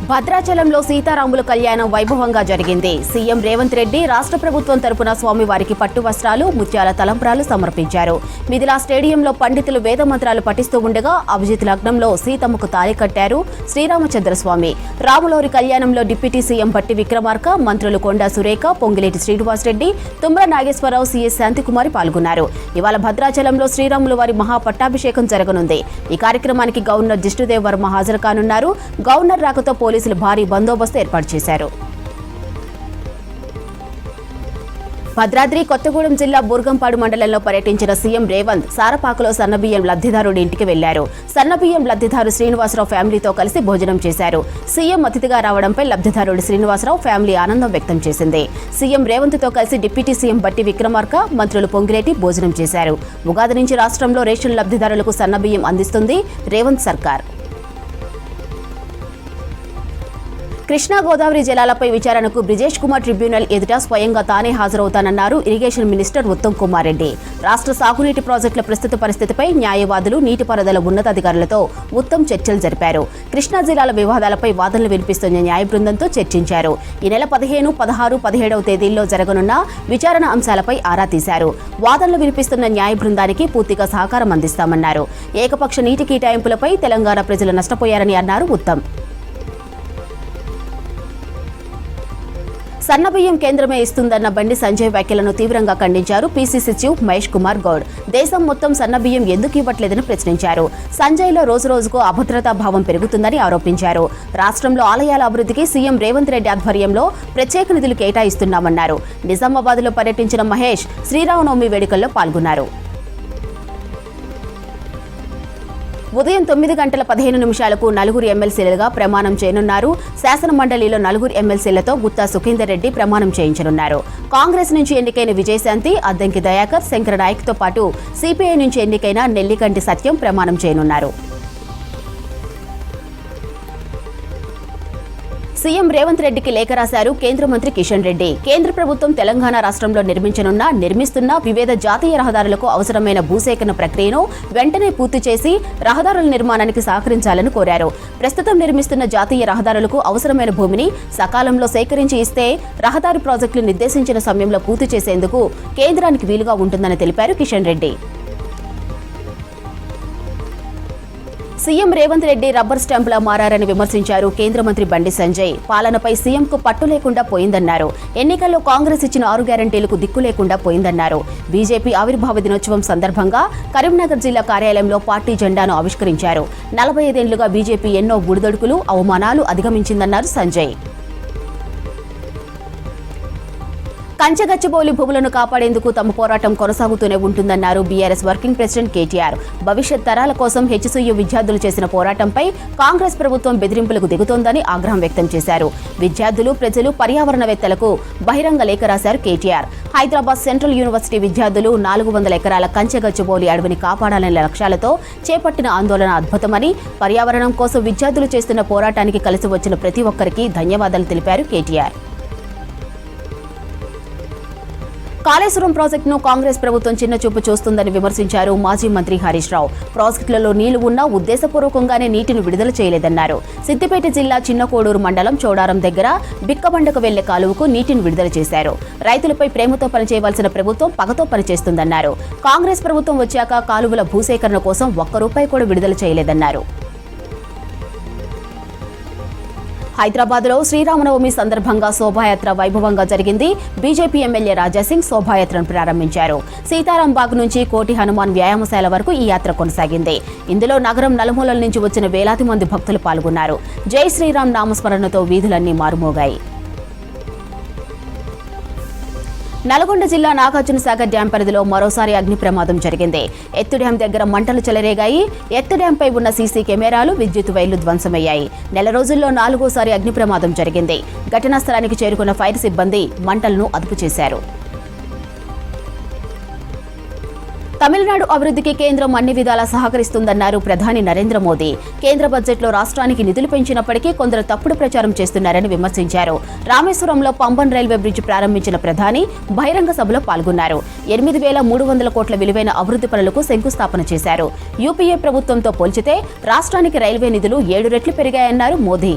భద్రాచలంలో సీతారాముల కళ్యాణం వైభవంగా జరిగింది. సీఎం రేవంత్ రెడ్డి రాష్ట్ర ప్రభుత్వం తరపున స్వామివారికి పట్టు వస్త్రాలు, ముత్యాల తలంబ్రాలు సమర్పించారు. మిథిలా స్టేడియంలో పండితులు వేద మంత్రాలు పఠిస్తూ ఉండగా అభిజిత్ లగ్నంలో సీతమ్మకు తాళి కట్టారు శ్రీరామచంద్రస్వామి. రాములవారి కళ్యాణంలో డిప్యూటీ సీఎం భట్టి విక్రమార్క, మంత్రులు కొండా సురేఖ, పొంగిలేటి శ్రీనివాసరెడ్డి, తుమ్మల నాగేశ్వరరావు, సీఎస్ శాంతికుమారి పాల్గొన్నారు. ఇవాళ భద్రాచలంలో శ్రీరాముల వారి మహాపట్టాభిషేకం జరగనుంది. ఈ కార్యక్రమానికి గవర్నర్ జిష్ణుదేవ్ వర్మ హాజరు కానున్నారు. గవర్నర్ రాకతో పోలీసులు భారీ బందోబస్తు ఏర్పాటు చేశారు. భద్రాద్రి కొత్తగూడెం జిల్లా బూర్గంపాడు మండలంలో పర్యటించిన సీఎం రేవంత్ సారపాకలో సన్నబియ్యం లబ్ధిదారుడి ఇంటికి వెళ్లారు. సన్నబియ్యం లబ్ధిదారు శ్రీనివాసరావు ఫ్యామిలీతో కలిసి భోజనం చేశారు. సీఎం అతిథిగా రావడంపై లబ్ధిదారుడు శ్రీనివాసరావు ఫ్యామిలీ ఆనందం వ్యక్తం చేసింది. సీఎం రేవంత్ తో కలిసి డిప్యూటీ సీఎం భట్టి విక్రమార్క, మంత్రులు పొంగిలేటి భోజనం చేశారు. ఉగాది నుంచి రాష్ట్రంలో రేషన్ లబ్ధిదారులకు సన్నబియ్యం అందిస్తుంది రేవంత్ సర్కార్. కృష్ణా గోదావరి జలాలపై విచారణకు బ్రిజేష్ కుమార్ ట్రిబ్యునల్ ఎదుట స్వయంగా తానే హాజరవుతానన్నారు ఇరిగేషన్ మినిస్టర్ ఉత్తమ్ కుమార్ రెడ్డి. రాష్ట్ర సాగునీటి ప్రాజెక్టుల ప్రస్తుత పరిస్థితిపై న్యాయవాదులు, నీటిపారుదల ఉన్నతాధికారులతో ఉత్తమ్ చర్చలు జరిపారు. కృష్ణా జిల్లాల వివాదాలపై వాదనలు వినిపిస్తున్న న్యాయ బృందంతో చర్చించారు. ఈ నెల 15, 16, 17వ తేదీల్లో జరగనున్న విచారణ అంశాలపై ఆరా తీశారు. వాదనలు వినిపిస్తున్న న్యాయ బృందానికి పూర్తిగా సహకారం అందిస్తామన్నారు. ఏకపక్ష నీటి కేటాయింపులపై తెలంగాణ ప్రజలు నష్టపోయారని అన్నారు ఉత్తమ్. సన్నబియ్యం కేంద్రమే ఇస్తుందన్న బండి సంజయ్ వ్యాఖ్యలను తీవ్రంగా ఖండించారు పీసీసీ చీఫ్ మహేష్ కుమార్ గౌడ్. దేశం మొత్తం సన్నబియ్యం ఎందుకు ఇవ్వట్లేదని ప్రశ్నించారు. సంజయ్లో రోజురోజుకు అభద్రతా భావం పెరుగుతుందని ఆరోపించారు. రాష్ట్రంలో ఆలయాల అభివృద్ధికి సీఎం రేవంత్ రెడ్డి ఆధ్వర్యంలో ప్రత్యేక నిధులు కేటాయిస్తున్నామన్నారు. నిజామాబాద్లో పర్యటించిన మహేష్ శ్రీరామనవమి వేడుకల్లో పాల్గొన్నారు. ఉదయం 9:15 నలుగురు ఎమ్మెల్సీలుగా ప్రమాణం చేయనున్నారు. శాసనమండలిలో నలుగురు ఎమ్మెల్సీలతో గుత్తా సుఖేందర్ రెడ్డి ప్రమాణం చేయించనున్నారు. కాంగ్రెస్ నుంచి ఎన్నికైన విజయశాంతి, అద్దంకి దయాకర్, శంకర నాయక్తో పాటు సిపిఐ నుంచి ఎన్నికైన నెల్లికంటి సత్యం ప్రమాణం చేయనున్నారు. సీఎం రేవంత్ రెడ్డికి లేఖ రాశారు కేంద్ర మంత్రి కిషన్ రెడ్డి. కేంద్ర ప్రభుత్వం తెలంగాణ రాష్ట్రంలో నిర్మిస్తున్న వివిధ జాతీయ రహదారులకు అవసరమైన భూసేకరణ ప్రక్రియను వెంటనే పూర్తి చేసి రహదారుల నిర్మాణానికి సహకరించాలని కోరారు. ప్రస్తుతం నిర్మిస్తున్న జాతీయ రహదారులకు అవసరమైన భూమిని సకాలంలో సేకరించి ఇస్తే రహదారి ప్రాజెక్టులు నిర్దేశించిన సమయంలో పూర్తి చేసేందుకు కేంద్రానికి వీలుగా ఉంటుందని తెలిపారు కిషన్ రెడ్డి. సీఎం రేవంత్ రెడ్డి రబ్బర్ స్టాంపులా మారారని విమర్శించారు కేంద్ర మంత్రి బండి సంజయ్. పాలనపై సీఎంకు పట్టు లేకుండా పోయిందన్నారు. ఎన్నికల్లో కాంగ్రెస్ ఇచ్చిన 6 గ్యారంటీలకు దిక్కు లేకుండా పోయిందన్నారు. బీజేపీ ఆవిర్భావ దినోత్సవం సందర్భంగా కరీంనగర్ జిల్లా కార్యాలయంలో పార్టీ జెండాను ఆవిష్కరించారు. 45 ఏళ్లుగా బీజేపీ ఎన్నో బుడిదొడుకులు, అవమానాలు అధిగమించిందన్నారు సంజయ్. కంచగచ్చిబౌలి భూములను కాపాడేందుకు తమ పోరాటం కొనసాగుతూనే ఉంటుందన్నారు బీఆర్ఎస్ వర్కింగ్ ప్రెసిడెంట్ కేటీఆర్. భవిష్యత్ తరాల కోసం హెచ్సీయూ విద్యార్థులు చేసిన పోరాటంపై కాంగ్రెస్ ప్రభుత్వం బెదిరింపులకు దిగుతోందని ఆగ్రహం వ్యక్తం చేశారు. విద్యార్థులు, ప్రజలు, పర్యావరణవేత్తలకు బహిరంగ లేఖ రాశారు కేటీఆర్. హైదరాబాద్ సెంట్రల్ యూనివర్సిటీ విద్యార్థులు 400 ఎకరాల కంచగచ్చిబౌలి అడవిని కాపాడాలనే లక్ష్యాలతో చేపట్టిన ఆందోళన అద్భుతమని, పర్యావరణం కోసం విద్యార్థులు చేస్తున్న పోరాటానికి కలిసి వచ్చిన ప్రతి ఒక్కరికి ధన్యవాదాలు తెలిపారు కేటీఆర్. కాళేశ్వరం ప్రాజెక్టును కాంగ్రెస్ ప్రభుత్వం చిన్నచూపు చూస్తుందని విమర్శించారు మాజీ మంత్రి హరీష్ రావు. ప్రాజెక్టులలో నీళ్లు ఉన్నా ఉద్దేశపూర్వకంగానే నీటిని విడుదల చేయలేదన్నారు. సిద్దిపేట జిల్లా చిన్నకోడూరు మండలం చౌడారం దగ్గర బిక్కబండకు వెళ్లే కాలువకు నీటిని విడుదల చేశారు. రైతులపై ప్రేమతో పనిచేయవలసిన ప్రభుత్వం పగతో పనిచేస్తుందన్నారు. కాంగ్రెస్ ప్రభుత్వం వచ్చాక కాలువల భూసేకరణ కోసం ₹1 కూడా విడుదల చేయలేదన్నారు. హైదరాబాద్లో శ్రీరామనవమి సందర్భంగా శోభాయాత్ర వైభవంగా జరిగింది. బీజేపీ ఎమ్మెల్యే రాజాసింగ్ శోభాయాత్రను ప్రారంభించారు. సీతారాంబాగ్ నుంచి కోటి హనుమాన్ వ్యాయామశాల వరకు ఈ యాత్ర కొనసాగింది. ఇందులో నగరం నలుమూలల నుంచి వచ్చిన వేలాది మంది భక్తులు పాల్గొన్నారు. జై శ్రీరామ్ నామస్మరణతో వీధులన్నీ మారుమోగాయి. నల్గొండ జిల్లా నాగార్జునసాగర్ డ్యాం పరిధిలో మరోసారి అగ్ని ప్రమాదం జరిగింది. ఎత్తు డ్యాం దగ్గర మంటలు చెలరేగాయి. ఎత్తు డ్యాంపై ఉన్న సీసీ కెమెరాలు, విద్యుత్ వైర్లు ధ్వంసమయ్యాయి. నెల రోజుల్లో 4వసారి అగ్ని ప్రమాదం జరిగింది. ఘటనా స్థలానికి చేరుకున్న ఫైర్ సిబ్బంది మంటలను అదుపు చేశారు. తమిళనాడు అభివృద్ధికి కేంద్రం అన్ని విధాలా సహకరిస్తుందన్నారు ప్రధాని నరేంద్ర మోదీ. కేంద్ర బడ్జెట్లో రాష్ట్రానికి నిధులు పెంచినప్పటికీ కొందరు తప్పుడు ప్రచారం చేస్తున్నారని విమర్శించారు. రామేశ్వరంలో పంబన్ రైల్వే బ్రిడ్జ్ ప్రారంభించిన ప్రధాని బహిరంగ సభలో పాల్గొన్నారు. 8,300 కోట్ల విలువైన అభివృద్ధి పనులకు శంకుస్థాపన చేశారు. యూపీఏ ప్రభుత్వంతో పోల్చితే రాష్ట్రానికి రైల్వే నిధులు 7 రెట్లు పెరిగాయన్నారు మోదీ.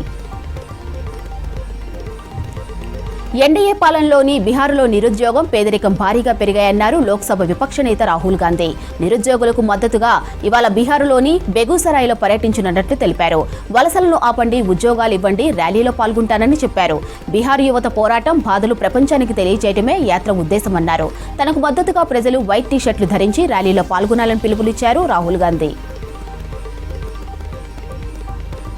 ఎన్డీఏ పాలనలోని బీహార్లో నిరుద్యోగం పేదరికం భారీగా పెరిగాయన్నారు లోక్సభ విపక్ష నేత రాహుల్ గాంధీ. నిరుద్యోగులకు మద్దతుగా ఇవాళ బీహార్లోని బెగూసరాయ్లో పర్యటించనున్నట్లు తెలిపారు. వలసలను ఆపండి, ఉద్యోగాలు ఇవ్వండి, ర్యాలీలో పాల్గొంటానని చెప్పారు. బీహార్ యువత పోరాటం బాధలు ప్రపంచానికి తెలియజేయడమే యాత్ర ఉద్దేశమన్నారు. తనకు మద్దతుగా ప్రజలు వైట్ టీ-షర్ట్లు ధరించి ర్యాలీలో పాల్గొనాలని పిలుపునిచ్చారు రాహుల్ గాంధీ.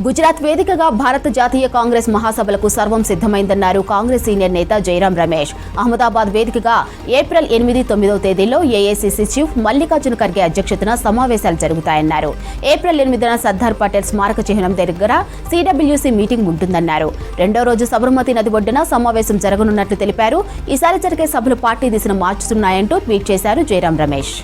గుజరాత్ వేదికగా భారత జాతీయ కాంగ్రెస్ మహాసభలకు సర్వం సిద్ధమైందన్నారు కాంగ్రెస్ సీనియర్ నేత జైరాం రమేష్. అహ్మదాబాద్ వేదికగా ఏప్రిల్ 8, 9 తేదీల్లో ఏఐసీసీ చీఫ్ మల్లికార్జున ఖర్గే అధ్యక్షతన సమావేశాలు జరుగుతాయన్నారు. ఏప్రిల్ 8న సర్దార్ పటేల్ స్మారక చిహ్నం దగ్గర సిడబ్ల్యూసీ మీటింగ్ ఉంటుందన్నారు. రెండో రోజు సబర్మతి నది ఒడ్డున సమావేశం జరగనున్నట్లు తెలిపారు. ఈసారి జరిగే సభలు పార్టీ దిశను మార్చుతున్నాయంటూ ట్వీట్ చేశారు జైరాం రమేష్.